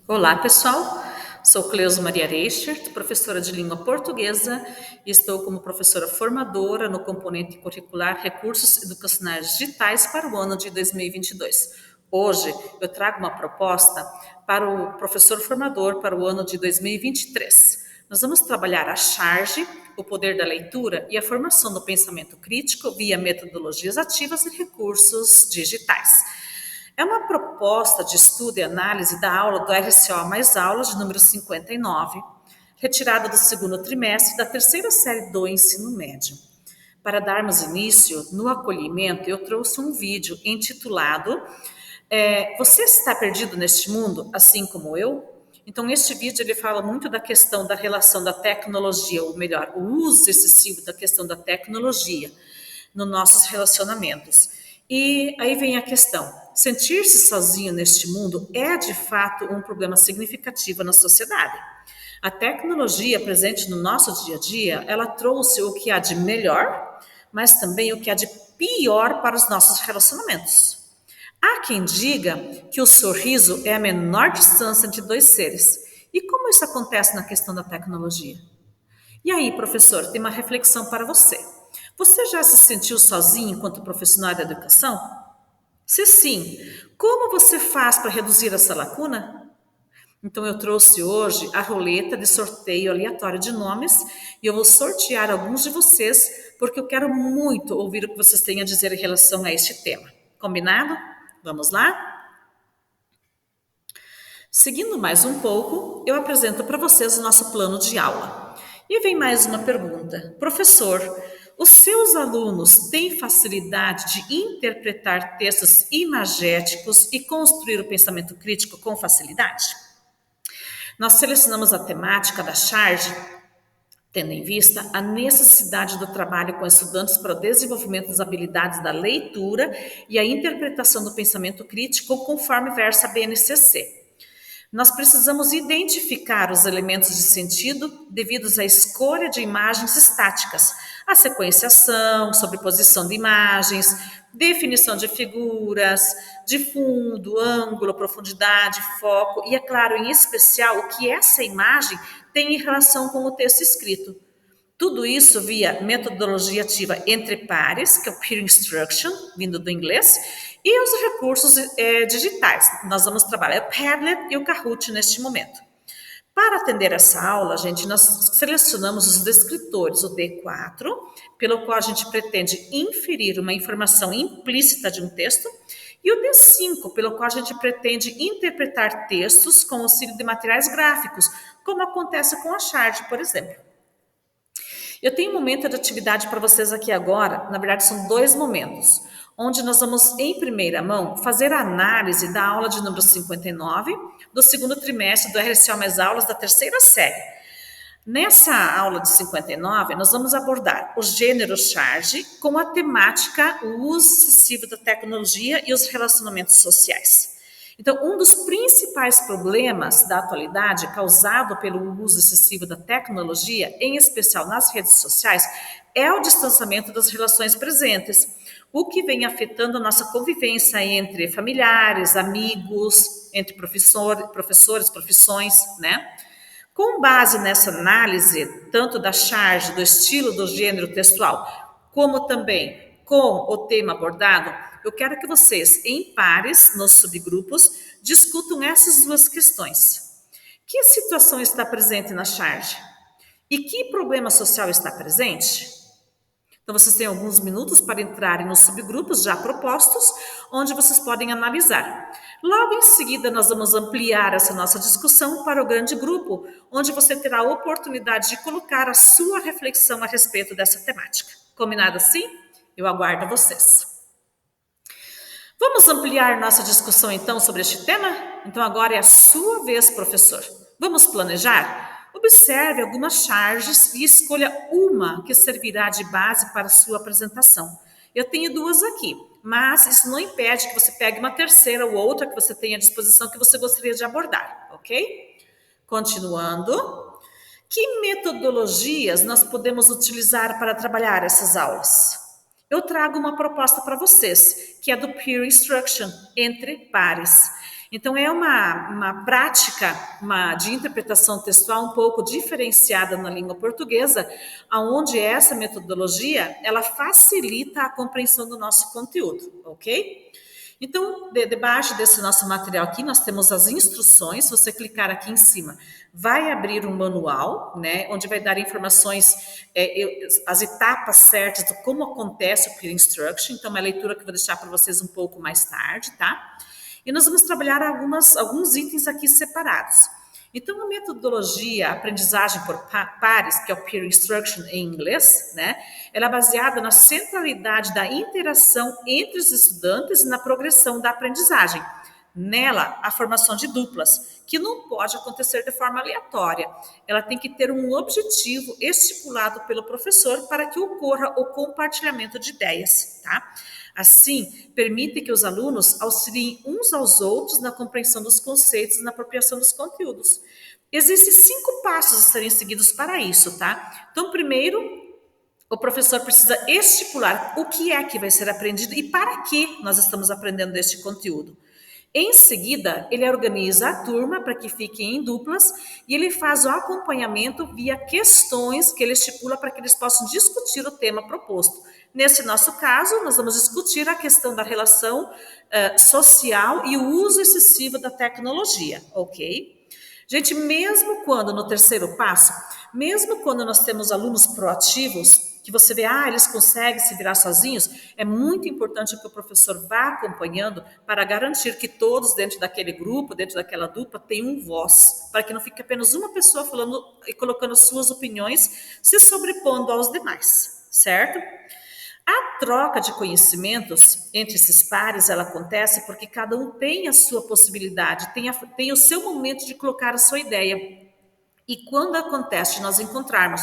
Olá, pessoal. Sou Cleusa Maria Reichert, professora de língua portuguesa e estou como professora formadora no componente curricular Recursos Educacionais Digitais para o ano de 2022. Hoje eu trago uma proposta para o professor formador para o ano de 2023. Nós vamos trabalhar a charge, o poder da leitura e a formação do pensamento crítico via metodologias ativas e recursos digitais. É uma proposta de estudo e análise da aula do RCO mais aulas de número 59, retirada do segundo trimestre da terceira série do ensino médio. Para darmos início no acolhimento, eu trouxe um vídeo intitulado Você está perdido neste mundo, assim como eu? Então, este vídeo ele fala muito da questão da relação da tecnologia, ou melhor, o uso excessivo da questão da tecnologia nos nossos relacionamentos. E aí vem a questão: sentir-se sozinho neste mundo é de fato um problema significativo na sociedade. A tecnologia presente no nosso dia a dia, ela trouxe o que há de melhor, mas também o que há de pior para os nossos relacionamentos. Há quem diga que o sorriso é a menor distância entre dois seres. E como isso acontece na questão da tecnologia? E aí, professor, tem uma reflexão para você. Você já se sentiu sozinho enquanto profissional da educação? Se sim, como você faz para reduzir essa lacuna? Então, eu trouxe hoje a roleta de sorteio aleatório de nomes e eu vou sortear alguns de vocês, porque eu quero muito ouvir o que vocês têm a dizer em relação a este tema. Combinado? Vamos lá? Seguindo mais um pouco, eu apresento para vocês o nosso plano de aula. E vem mais uma pergunta. Professor, os seus alunos têm facilidade de interpretar textos imagéticos e construir o pensamento crítico com facilidade? Nós selecionamos a temática da charge tendo em vista a necessidade do trabalho com estudantes para o desenvolvimento das habilidades da leitura e a interpretação do pensamento crítico conforme versa a BNCC. Nós precisamos identificar os elementos de sentido devidos à escolha de imagens estáticas, a sequenciação, sobreposição de imagens, definição de figuras, de fundo, ângulo, profundidade, foco e, é claro, em especial, o que essa imagem tem em relação com o texto escrito. Tudo isso via metodologia ativa entre pares, que é o peer instruction, vindo do inglês, e os recursos digitais. Nós vamos trabalhar o Padlet e o Kahoot neste momento. Para atender essa aula, gente, nós selecionamos os descritores, o D4, pelo qual a gente pretende inferir uma informação implícita de um texto, e o D5, pelo qual a gente pretende interpretar textos com auxílio de materiais gráficos, como acontece com a Shard, por exemplo. Eu tenho um momento de atividade para vocês aqui agora, na verdade são dois momentos, onde nós vamos, em primeira mão, fazer a análise da aula de número 59, do segundo trimestre do RCO mais aulas da terceira série. Nessa aula de 59, nós vamos abordar o gênero charge com a temática o uso excessivo da tecnologia e os relacionamentos sociais. Então, um dos principais problemas da atualidade causado pelo uso excessivo da tecnologia, em especial nas redes sociais, é o distanciamento das relações presentes, o que vem afetando a nossa convivência entre familiares, amigos, entre professores, profissões, né? Com base nessa análise, tanto da charge, do estilo, do gênero textual, como também com o tema abordado, eu quero que vocês, em pares, nos subgrupos, discutam essas duas questões. Que situação está presente na charge? E que problema social está presente? Então, vocês têm alguns minutos para entrarem nos subgrupos já propostos, onde vocês podem analisar. Logo em seguida, nós vamos ampliar essa nossa discussão para o grande grupo, onde você terá a oportunidade de colocar a sua reflexão a respeito dessa temática. Combinado assim? Eu aguardo vocês. Vamos ampliar nossa discussão então sobre este tema? Então agora é a sua vez, professor. Vamos planejar? Observe algumas charges e escolha uma que servirá de base para a sua apresentação. Eu tenho duas aqui, mas isso não impede que você pegue uma terceira ou outra que você tenha à disposição que você gostaria de abordar, ok? Continuando. Que metodologias nós podemos utilizar para trabalhar essas aulas? Eu trago uma proposta para vocês, que é do peer instruction, entre pares. Então, é uma prática de interpretação textual um pouco diferenciada na língua portuguesa, onde essa metodologia, ela facilita a compreensão do nosso conteúdo, ok? Então, debaixo desse nosso material aqui, nós temos as instruções. Se você clicar aqui em cima, vai abrir um manual, né, onde vai dar informações, as etapas certas de como acontece o peer instruction. Então, é uma leitura que eu vou deixar para vocês um pouco mais tarde, tá? E nós vamos trabalhar alguns itens aqui separados. Então, a metodologia aprendizagem por pares, que é o peer instruction em inglês, né? Ela é baseada na centralidade da interação entre os estudantes e na progressão da aprendizagem. Nela, a formação de duplas, que não pode acontecer de forma aleatória. Ela tem que ter um objetivo estipulado pelo professor para que ocorra o compartilhamento de ideias, tá? Assim, permite que os alunos auxiliem uns aos outros na compreensão dos conceitos e na apropriação dos conteúdos. Existem 5 passos a serem seguidos para isso, tá? Então, primeiro, o professor precisa estipular o que é que vai ser aprendido e para que nós estamos aprendendo este conteúdo. Em seguida, ele organiza a turma para que fiquem em duplas e ele faz o acompanhamento via questões que ele estipula para que eles possam discutir o tema proposto. Nesse nosso caso, nós vamos discutir a questão da relação social e o uso excessivo da tecnologia, ok? Gente, mesmo quando no terceiro passo, mesmo quando nós temos alunos proativos, que você vê, eles conseguem se virar sozinhos, é muito importante que o professor vá acompanhando para garantir que todos dentro daquele grupo, dentro daquela dupla, tenham voz, para que não fique apenas uma pessoa falando e colocando suas opiniões, se sobrepondo aos demais, certo? A troca de conhecimentos entre esses pares, ela acontece porque cada um tem a sua possibilidade, tem o seu momento de colocar a sua ideia. E quando acontece de nós encontrarmos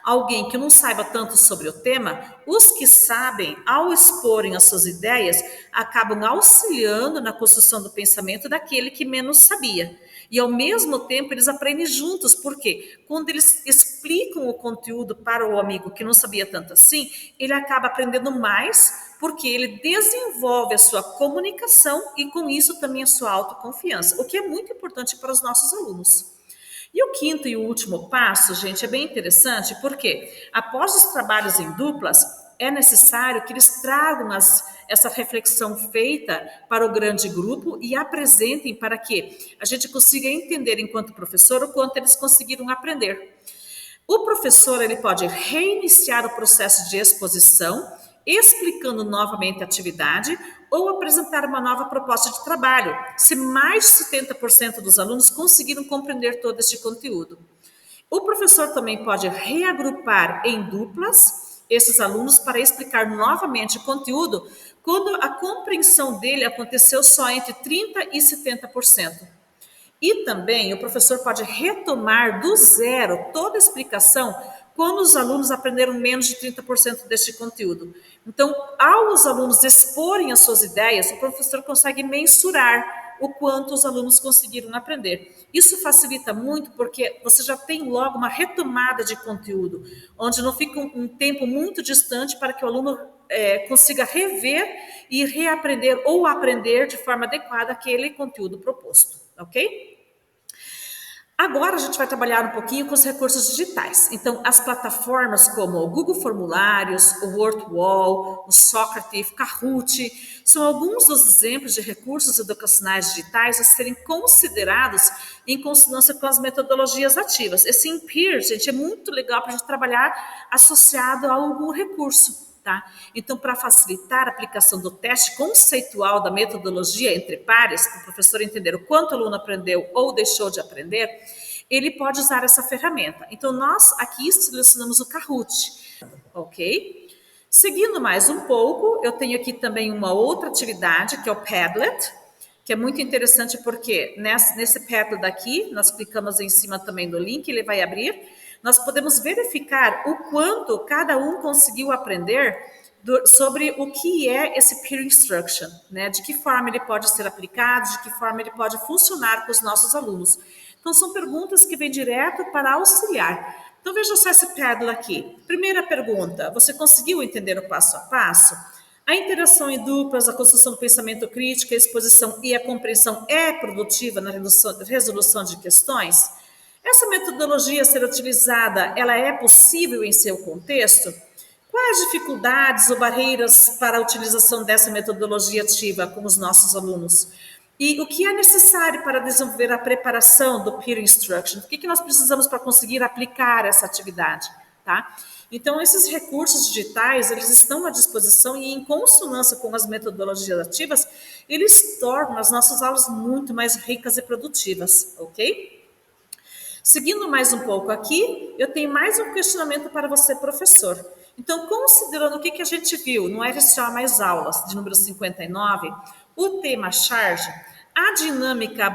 alguém que não saiba tanto sobre o tema, os que sabem, ao exporem as suas ideias, acabam auxiliando na construção do pensamento daquele que menos sabia. E ao mesmo tempo eles aprendem juntos, porque quando eles explicam o conteúdo para o amigo que não sabia tanto assim, ele acaba aprendendo mais, porque ele desenvolve a sua comunicação e com isso também a sua autoconfiança, o que é muito importante para os nossos alunos. E o quinto e o último passo, gente, é bem interessante, porque após os trabalhos em duplas, é necessário que eles tragam essa reflexão feita para o grande grupo e apresentem para que a gente consiga entender, enquanto professor, o quanto eles conseguiram aprender. O professor ele pode reiniciar o processo de exposição, explicando novamente a atividade ou apresentar uma nova proposta de trabalho, se mais de 70% dos alunos conseguiram compreender todo este conteúdo. O professor também pode reagrupar em duplas esses alunos para explicar novamente o conteúdo quando a compreensão dele aconteceu só entre 30% e 70%. E também o professor pode retomar do zero toda a explicação quando os alunos aprenderam menos de 30% deste conteúdo. Então, ao os alunos exporem as suas ideias, o professor consegue mensurar o quanto os alunos conseguiram aprender. Isso facilita muito porque você já tem logo uma retomada de conteúdo, onde não fica um tempo muito distante para que o aluno consiga rever e reaprender ou aprender de forma adequada aquele conteúdo proposto, ok? Agora a gente vai trabalhar um pouquinho com os recursos digitais. Então, as plataformas como o Google Formulários, o Wordwall, o Socrative, Kahoot, são alguns dos exemplos de recursos educacionais digitais a serem considerados em consonância com as metodologias ativas. Esse Peer, gente, é muito legal para a gente trabalhar associado a algum recurso. Tá? Então, para facilitar a aplicação do teste conceitual da metodologia entre pares, para o professor entender o quanto o aluno aprendeu ou deixou de aprender, ele pode usar essa ferramenta. Então, nós aqui selecionamos o Kahoot, ok? Seguindo mais um pouco, eu tenho aqui também uma outra atividade, que é o Padlet, que é muito interessante porque nesse Padlet daqui, nós clicamos em cima também do link, ele vai abrir, nós podemos verificar o quanto cada um conseguiu aprender sobre o que é esse peer instruction, né? De que forma ele pode ser aplicado, de que forma ele pode funcionar com os nossos alunos. Então, são perguntas que vêm direto para auxiliar. Então, veja só esse Padlet aqui. Primeira pergunta, você conseguiu entender o passo a passo? A interação em duplas, a construção do pensamento crítico, a exposição e a compreensão é produtiva na resolução de questões? Essa metodologia ser utilizada, ela é possível em seu contexto? Quais dificuldades ou barreiras para a utilização dessa metodologia ativa com os nossos alunos? E o que é necessário para desenvolver a preparação do peer instruction? O que nós precisamos para conseguir aplicar essa atividade? Tá? Então, esses recursos digitais, eles estão à disposição e em consonância com as metodologias ativas, eles tornam as nossas aulas muito mais ricas e produtivas, ok? Seguindo mais um pouco aqui, eu tenho mais um questionamento para você, professor. Então, considerando o que a gente viu no RSA mais aulas, de número 59, o tema charge, a dinâmica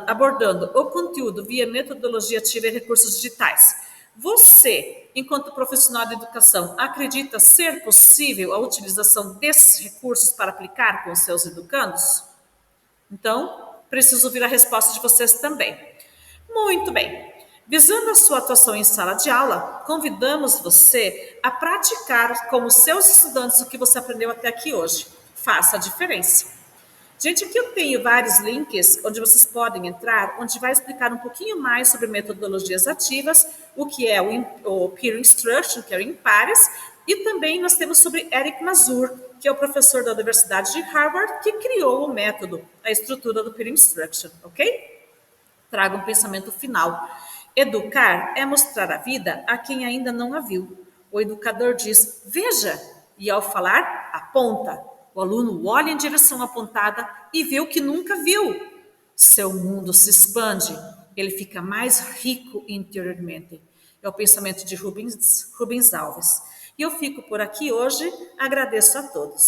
abordando o conteúdo via metodologia ativa e recursos digitais. Você, enquanto profissional de educação, acredita ser possível a utilização desses recursos para aplicar com os seus educandos? Então, preciso ouvir a resposta de vocês também. Muito bem. Visando a sua atuação em sala de aula, convidamos você a praticar com os seus estudantes o que você aprendeu até aqui hoje. Faça a diferença. Gente, aqui eu tenho vários links onde vocês podem entrar, onde vai explicar um pouquinho mais sobre metodologias ativas, o que é o Peer Instruction, que é o em pares, e também nós temos sobre Eric Mazur, que é o professor da Universidade de Harvard, que criou o método, a estrutura do Peer Instruction, ok? Traga um pensamento final. Educar é mostrar a vida a quem ainda não a viu. O educador diz, veja, e ao falar, aponta. O aluno olha em direção apontada e vê o que nunca viu. Seu mundo se expande, ele fica mais rico interiormente. É o pensamento de Rubens Alves. E eu fico por aqui hoje, agradeço a todos.